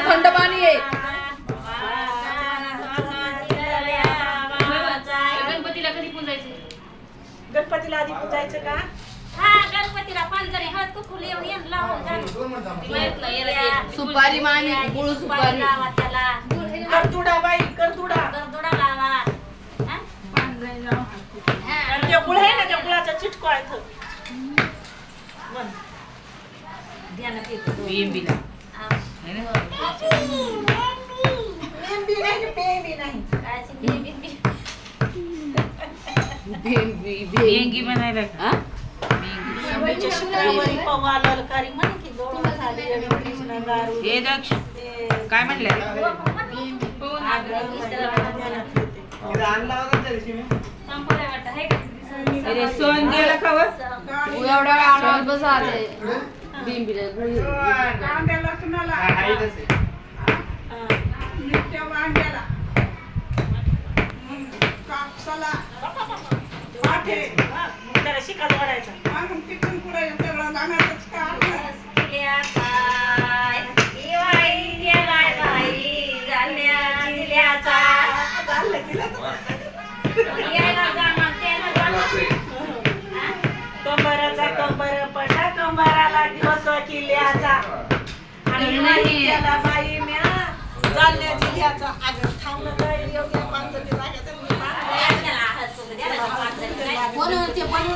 थंड पाणी आहे. गणपतीला कधी पुजायचं? गणपतीला आधी पूजायचं का? हा, गणपतीला पांजरे हळद कुंकू लावून येण लावून सुपारी मानी गुळ सुपारी लावा त्याला. करतुडा बाई करतुडा. करदुडा लावा. हा? आणि ते गुळ आहे ना त्या गुळाचा चिटको आहे तो. म्हण. ध्यानात येतं. बिंबीला हा. मेहंदी नाही मेहंदी नाही. काय शिंदे बिंबी. बिंगी म्हणायला का? समीच्या शिखरावरी पवा ललकारी म्हण की डोळा झाली आणि कृष्ण दारू. हे दक्ष काय म्हणले? संपलाय वाटतं, है का? अरे सोन गेला का व? एवढा आवाज बस आले बिंबीला कांद्या लसणाला. नित्य वांग्याला. कापसाला. वाटे. मग त्याला शिकाच वाढायचा. मग तिथून पुढे सगळं लागणारच का? दिल्या काय? ही बाई गेलाय बाई, गाल्या दिल्याचा. यायला जाणार, त्याला जाणार. हा? कंबराचा कंबर पडा कंबराला दिवस किल्ल्याचा. आणि बाई गेला बाई म्या जालन्या जिल्ह्याचा. अगं थांबलं काय एवढ्या पांचटी जागा तर मी याला हात सोबत, याला हात सोबत. बनवून ते बनवून